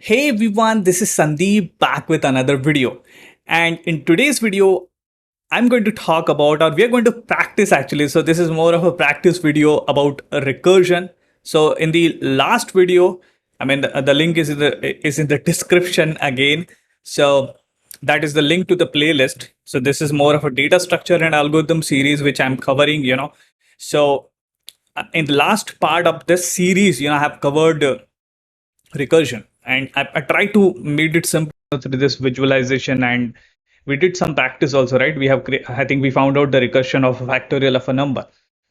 Hey everyone, this is Sandip back with another video. And in today's video, I'm going to talk about, or we are going to practice actually. So this is more of a practice video about a recursion. So in the last video, the link is in the description again. So that is the link to the playlist. So this is more of a data structure and algorithm series which I'm covering. So in the last part of this series, I have covered recursion, and I try to made it simple through this visualization, and we did some practice also, right? I think we found out the recursion of a factorial of a number.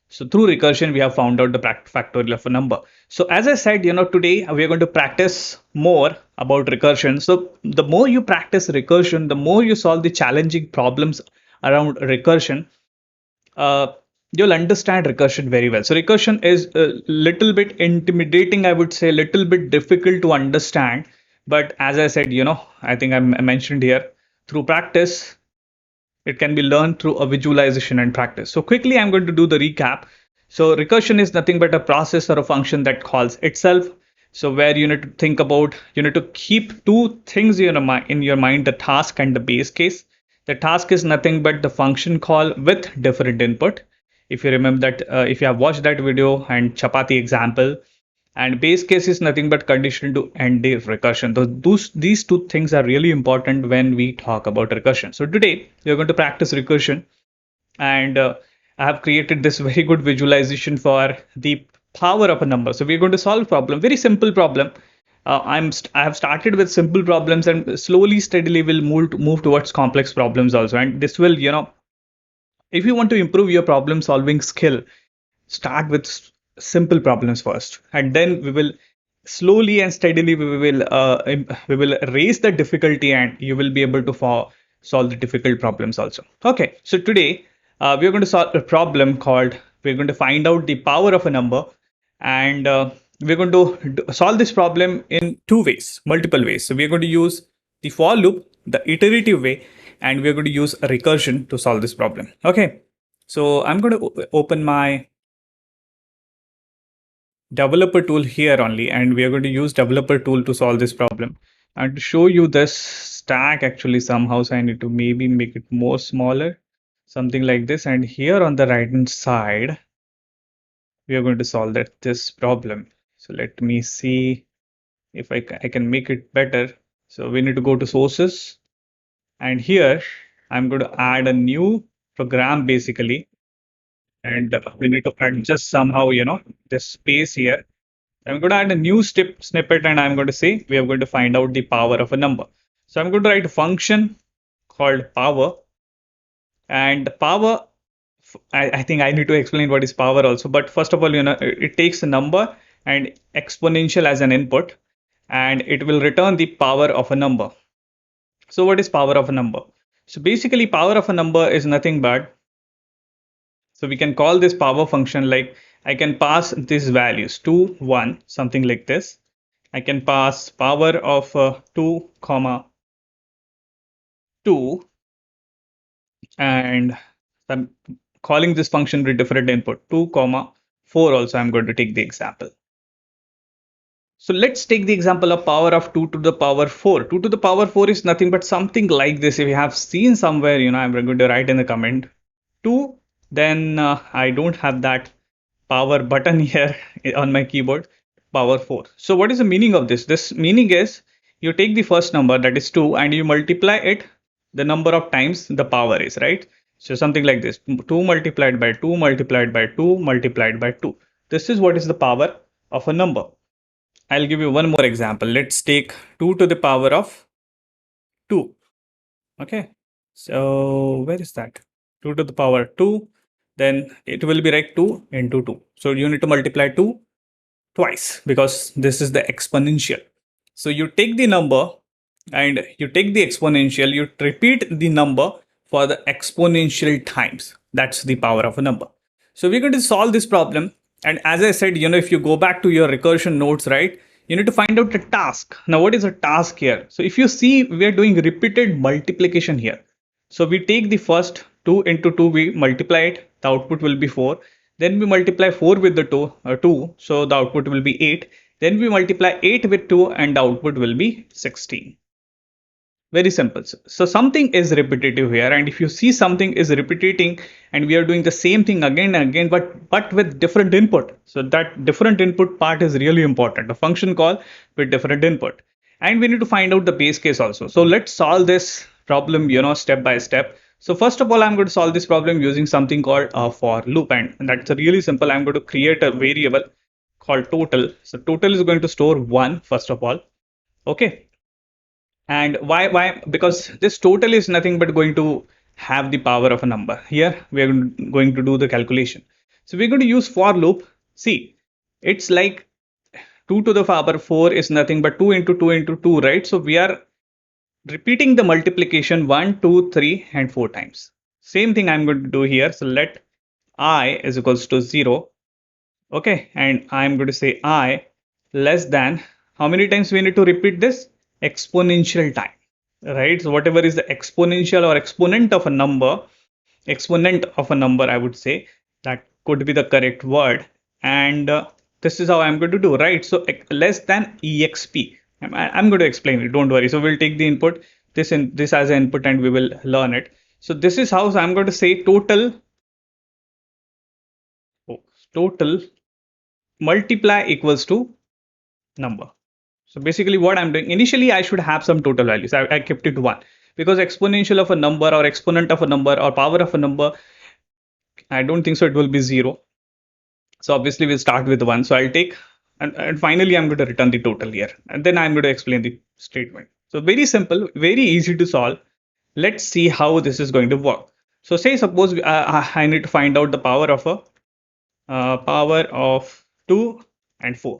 So through recursion we have found out the factorial of a number. So as I said, today we are going to practice more about recursion. So the more you practice recursion, the more you solve the challenging problems around recursion, uh, you'll understand recursion very well. So recursion is a little bit intimidating, I would say, a little bit difficult to understand. But as I said, I think I mentioned here, through practice, it can be learned through a visualization and practice. So quickly, I'm going to do the recap. So recursion is nothing but a process or a function that calls itself. So where you need to think about, you need to keep two things in your mind, the task and the base case. The task is nothing but the function call with different input. If you remember that, if you have watched that video and chapati example, and base case is nothing but condition to end the recursion. These two things are really important when we talk about recursion. So today we are going to practice recursion, and I have created this very good visualization for the power of a number. So we're going to solve problem, very simple problem. I have started with simple problems, and slowly, steadily will move towards complex problems also. And this will, if you want to improve your problem solving skill, start with simple problems first, and then we will slowly and steadily we will raise the difficulty, and you will be able to solve the difficult problems also. Okay, so today we are going to solve a problem called, we're going to find out the power of a number, and we're going to solve this problem in two ways, multiple ways. So we're going to use the for loop, the iterative way, and we're going to use a recursion to solve this problem. Okay, so I'm going to open my developer tool here only, and we are going to use developer tool to solve this problem. And to show you this stack actually somehow, so I need to maybe make it more smaller, something like this. And here on the right hand side, we are going to solve this problem. So let me see if I can make it better. So we need to go to sources, and here I'm going to add a new program basically, and we need to adjust somehow, this space here. I'm going to add a new snippet, and I'm going to say we are going to find out the power of a number. So I'm going to write a function called power, and power, I think I need to explain what is power also. But first of all, it takes a number and exponential as an input, and it will return the power of a number. So what is power of a number? So basically power of a number is nothing but, so we can call this power function like, I can pass these values 2, 1, something like this. I can pass power of 2, 2, and I'm calling this function with different input 2, 4 also. I'm going to take the example. So let's take the example of power of 2 to the power 4. 2 to the power 4 is nothing but something like this. If you have seen somewhere, I'm going to write in the comment 2, then I don't have that power button here on my keyboard, power 4. So what is the meaning of this? This meaning is, you take the first number, that is 2, and you multiply it the number of times the power is, right? So something like this, 2 multiplied by 2 multiplied by 2 multiplied by 2. This is what is the power of a number. I'll give you one more example. Let's take 2 to the power of 2. Okay, so where is that? 2 to the power 2, then it will be like 2 into 2. So you need to multiply 2 twice, because this is the exponential. So you take the number and you take the exponential, you repeat the number for the exponential times. That's the power of a number. So we're going to solve this problem. And as I said, if you go back to your recursion notes, right, you need to find out the task. Now, what is a task here? So if you see, we are doing repeated multiplication here. So we take the first 2 into 2, we multiply it, the output will be 4. Then we multiply 4 with the 2, so the output will be 8. Then we multiply 8 with 2 and the output will be 16. Very simple. So something is repetitive here, and if you see something is repeating and we are doing the same thing again and again, but with different input. So that different input part is really important. A function call with different input. And we need to find out the base case also. So let's solve this problem, step by step. So first of all, I'm going to solve this problem using something called a for loop, and that's really simple. I'm going to create a variable called total. So total is going to store 1 first of all. Okay. And why? Because this total is nothing but going to have the power of a number. Here we are going to do the calculation. So we're going to use for loop. See, it's like 2 to the power 4 is nothing but 2 into 2 into 2, right? So we are repeating the multiplication 1, 2, 3, and 4 times. Same thing I'm going to do here. So let I is equals to 0. Okay, and I'm going to say I less than, how many times we need to repeat this? Exponential time, right? So whatever is the exponential or exponent of a number, I would say, that could be the correct word. And this is how I'm going to do, right? So less than exp. I'm going to explain it, don't worry. So we'll take the input, this as an input, and we will learn it. So this is how, so I'm going to say total multiply equals to number. So basically what I'm doing, initially I should have some total values. I kept it 1 because exponential of a number or exponent of a number or power of a number, I don't think so it will be 0. So obviously we'll start with 1. So I'll take, and finally I'm going to return the total here. And then I'm going to explain the statement. So very simple, very easy to solve. Let's see how this is going to work. So say suppose I need to find out the power of 2 and 4.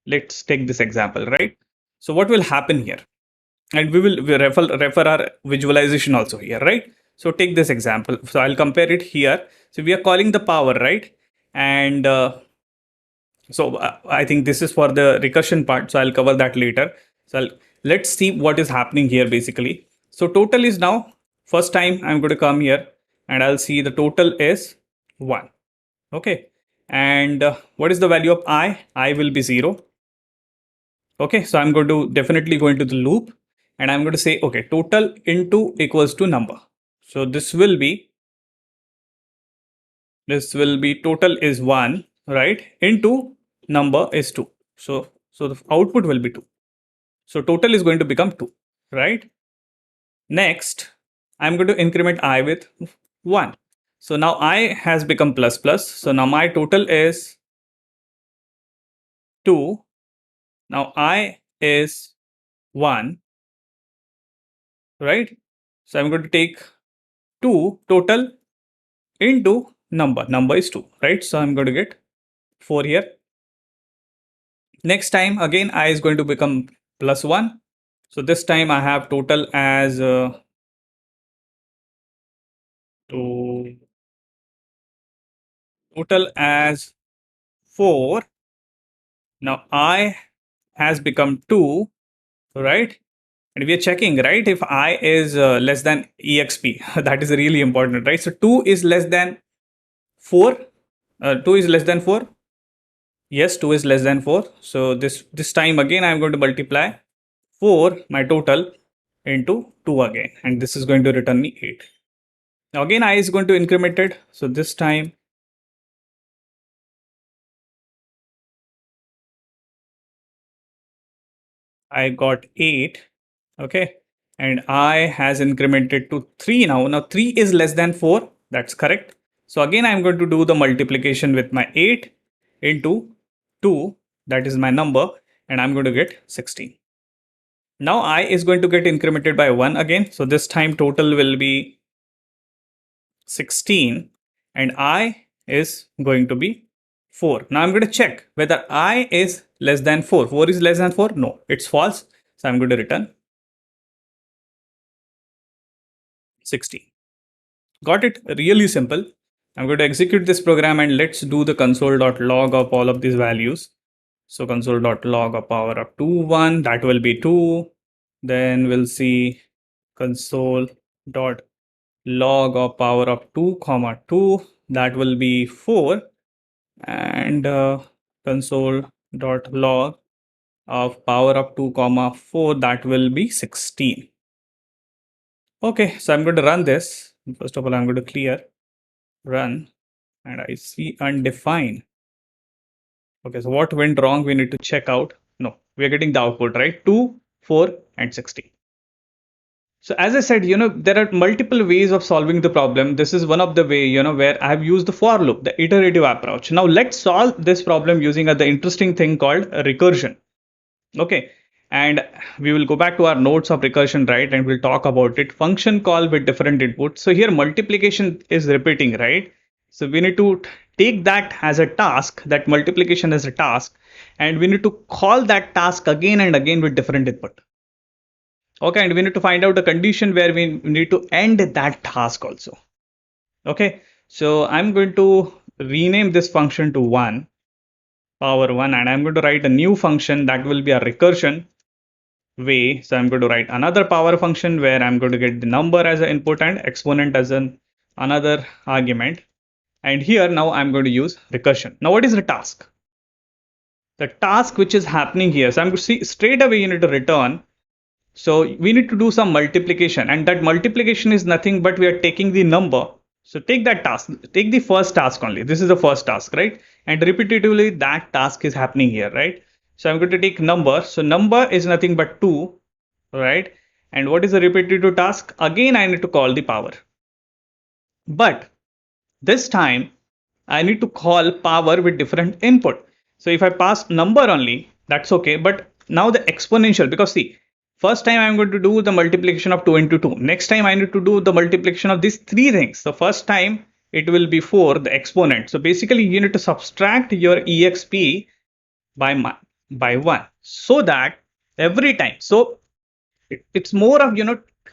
Let's take this example, right? So what will happen here? And we will refer our visualization also here, right? So take this example. So I'll compare it here. So we are calling the power, right? And I think this is for the recursion part. So I'll cover that later. So let's see what is happening here basically. So total is now, first time I'm going to come here and I'll see the total is 1. Okay. And what is the value of I? I will be 0. Okay, so I'm going to definitely go into the loop and I'm going to say, okay, total into equals to number. So this will be total is 1, right? Into number is 2. So the output will be 2. So total is going to become 2, right? Next, I'm going to increment I with 1. So now I has become plus plus. So now my total is 2. Now I is 1, right? So I'm going to take 2 total into number is 2, right? So I'm going to get 4 here. Next time again I is going to become plus 1. So this time I have total as total as 4. Now I has become 2, right? And we are checking, right, if I is less than exp. That is really important, right? So 2 is less than 4. 2 is less than 4. Yes, 2 is less than 4. So this time again I'm going to multiply 4, my total, into 2 again, and this is going to return me 8. Now again I is going to increment it. So this time I got 8. Okay, and I has incremented to 3 now. Now 3 is less than 4. That's correct. So again I'm going to do the multiplication with my 8 into 2. That is my number, and I'm going to get 16. Now I is going to get incremented by 1 again. So this time total will be 16 and I is going to be 4. Now I'm going to check whether I is less than 4. 4 is less than 4? No, it's false. So I'm going to return 16. Got it? Really simple. I'm going to execute this program and let's do the console.log of all of these values. So console.log of power of 2, 1, that will be 2. Then we'll see console.log of power of 2, 2, that will be 4. And console.log of power of 2 comma 4, that will be 16. Okay, so I'm going to run this. First of all, I'm going to clear, run, and I see undefined. Okay, so what went wrong? We need to check out. No, we are getting the output, right? 2, 4, and 16. So as I said, there are multiple ways of solving the problem. This is one of the way, where I have used the for loop, the iterative approach. Now let's solve this problem using the interesting thing called recursion. Okay. And we will go back to our notes of recursion, right? And we'll talk about it. Function call with different inputs. So here multiplication is repeating, right? So we need to take that as a task, that multiplication as a task, and we need to call that task again and again with different input. Okay, and we need to find out a condition where we need to end that task also. Okay, so I'm going to rename this function to 1, power 1, and I'm going to write a new function that will be a recursion way. So I'm going to write another power function where I'm going to get the number as an input and exponent as another argument. And here now I'm going to use recursion. Now what is the task? The task which is happening here. So I'm going to see straight away you need to return. So we need to do some multiplication, and that multiplication is nothing but we are taking the number. So take that task, take the first task only. This is the first task, right? And repetitively that task is happening here, right? So I'm going to take number. So number is nothing but 2, right? And what is the repetitive task? Again, I need to call the power. But this time I need to call power with different input. So if I pass number only, that's okay. But now the exponential, because see, first time I'm going to do the multiplication of 2 into 2. Next time I need to do the multiplication of these 3 things. So first time it will be 4, the exponent. So basically you need to subtract your exp by 1, so that every time. So it's more of,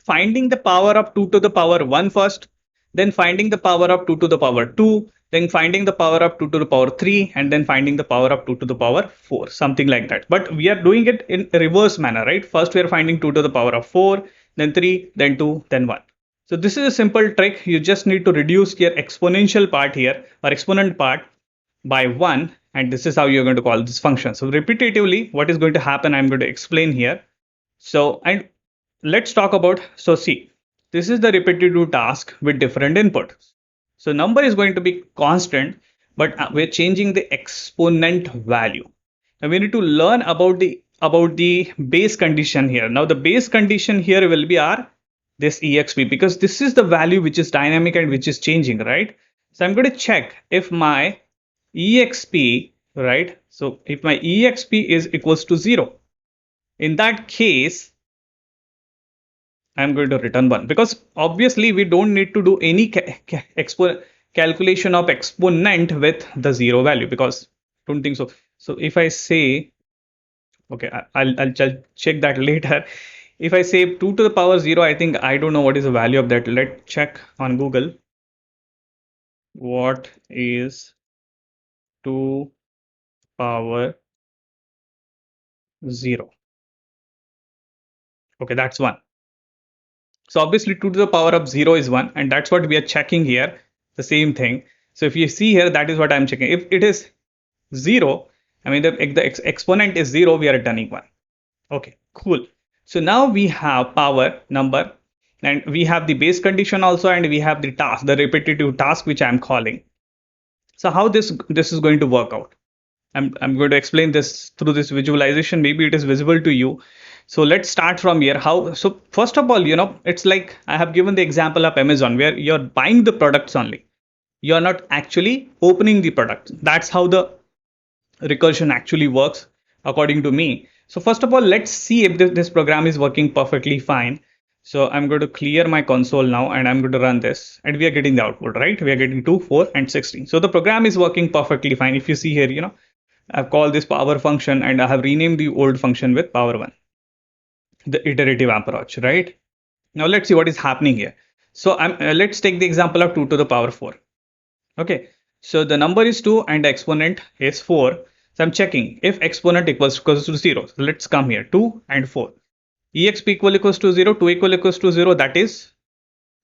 finding the power of 2 to the power 1 first, then finding the power of 2 to the power 2, then finding the power of 2 to the power 3, and then finding the power of 2 to the power 4, something like that. But we are doing it in a reverse manner, right? First we are finding 2 to the power of 4, then 3, then 2, then 1. So this is a simple trick. You just need to reduce your exponential part here, or exponent part, by 1, and this is how you're going to call this function. So repetitively what is going to happen, I'm going to explain here. So, and let's talk about, so see, this is the repetitive task with different inputs. So number is going to be constant, but we're changing the exponent value. And we need to learn about the base condition here. Now the base condition here will be this exp, because this is the value which is dynamic and which is changing, right? So I'm going to check if my exp, right? So if my exp is equals to 0, in that case I'm going to return 1, because obviously we don't need to do any calculation of exponent with the 0 value, because I don't think so. So if I say, okay, I'll check that later. If I say 2 to the power 0, I think I don't know what is the value of that. Let's check on Google. What is 2 power 0? Okay, that's 1. So obviously 2 to the power of 0 is 1, and that's what we are checking here, the same thing. So if you see here, that is what I'm checking. If it is 0, I mean the exponent is 0, we are returning 1. Okay, cool. So now we have power, number, and we have the base condition also, and we have the task, the repetitive task which I'm calling. So how this is going to work out? I'm going to explain this through this visualization. Maybe it is visible to you. So let's start from here. How? So first of all, it's like I have given the example of Amazon, where you're buying the products only. You're not actually opening the product. That's how the recursion actually works, according to me. So first of all, let's see if this program is working perfectly fine. So I'm going to clear my console now, and I'm going to run this, and we are getting the output, right? We are getting 2, 4, and 16. So the program is working perfectly fine. If you see here, I've called this power function, and I have renamed the old function with power 1, the iterative approach, right? Now let's see what is happening here. So let's take the example of 2 to the power 4. Okay, so the number is 2 and the exponent is 4. So I'm checking if exponent equals to 0. So let's come here, 2 and 4. Exp equals to 0, 2 equals to 0, that is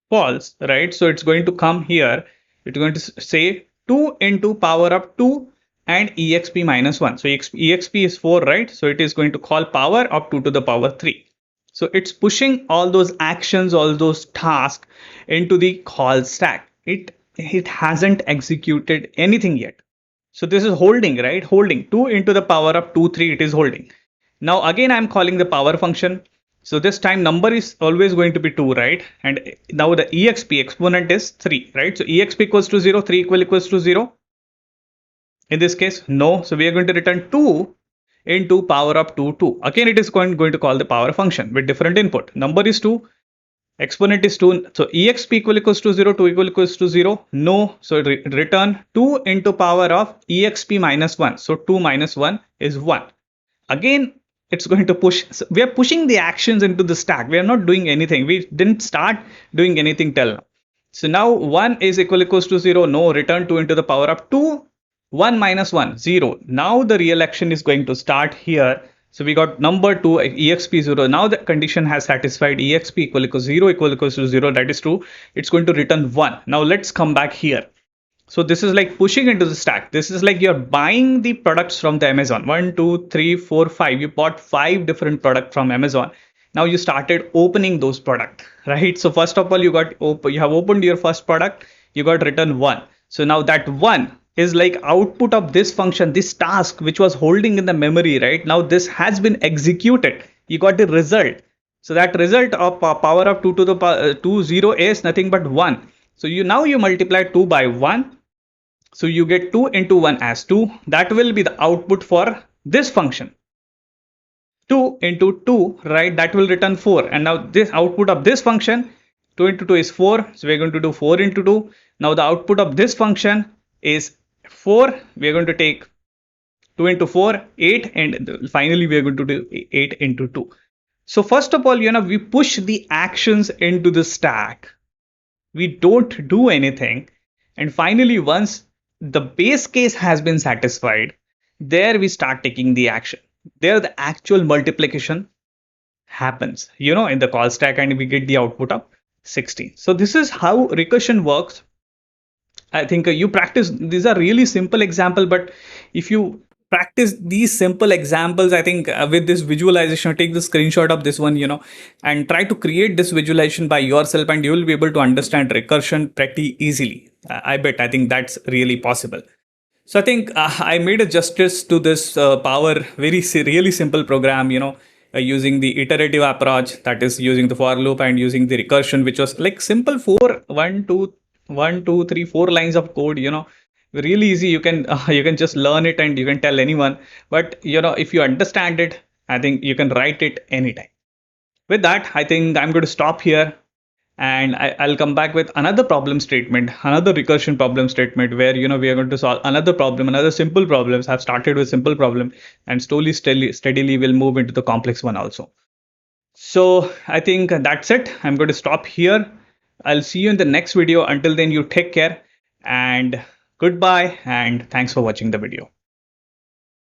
false, right? So it's going to come here. It's going to say 2 into power of 2 and exp minus 1. So exp is 4, right? So it is going to call power of 2 to the power 3. So it's pushing all those actions, all those tasks into the call stack. It hasn't executed anything yet. So this is holding, right? Holding 2 into the power of 2, 3, it is holding. Now again, I'm calling the power function. So this time number is always going to be 2, right? And now the exp exponent is 3, right? So exp equals to 0, 3 equals to 0. In this case, no. So we are going to return 2 into power of 2, 2. Again, it is going to call the power function with different input. Number is 2, exponent is 2. So exp equals to 0, 2 equals to 0. No. So return 2 into power of exp minus 1. So 2 minus 1 is 1. Again, it's going to push. So we are pushing the actions into the stack. We are not doing anything. We didn't start doing anything till now. So now 1 is equals to 0. No. Return 2 into the power of 2. 1 minus 1, 0. Now the real action is going to start here. So we got number 2, exp 0. Now the condition has satisfied, exp equals 0 equals to 0. That is true. It's going to return 1. Now let's come back here. So this is like pushing into the stack. This is like you're buying the products from the Amazon. 1, 2, 3, 4, 5. You bought 5 different products from Amazon. Now you started opening those products, right? So first of all, you have opened your first product. You got return 1. So now that 1 is like output of this function, this task which was holding in the memory, right? Now this has been executed. You got the result. So that result of power of 2 to the power 2, 0 is nothing but 1. So you multiply 2 by 1. So you get 2 into 1 as 2. That will be the output for this function. 2 into 2, right? That will return 4. And now this output of this function, 2 into 2 is 4. So we're going to do 4 into 2. Now the output of this function is 4. We are going to take 2 into 4, 8, and finally we are going to do 8 into 2. So first of all, we push the actions into the stack. We don't do anything. And finally, once the base case has been satisfied, there we start taking the action. There the actual multiplication happens, in the call stack, and we get the output of 16. So this is how recursion works. I think you practice, these are really simple example, but if you practice these simple examples, I think with this visualization, take the screenshot of this one, and try to create this visualization by yourself, and you will be able to understand recursion pretty easily. I think that's really possible. So I think I made a justice to this power, really simple program, using the iterative approach, that is using the for loop and using the recursion, which was like simple 1, 2, 3, 4 lines of code, really easy. You can just learn it and you can tell anyone. But if you understand it, I think you can write it anytime. With that, I think I'm going to stop here, and I'll come back with another problem statement, another recursion problem statement, where we are going to solve another problem, another simple problems. I've started with simple problem, and slowly, steadily we'll move into the complex one also. So I think that's it. I'm going to stop here. I'll see you in the next video. Until then, you take care and goodbye, and thanks for watching the video.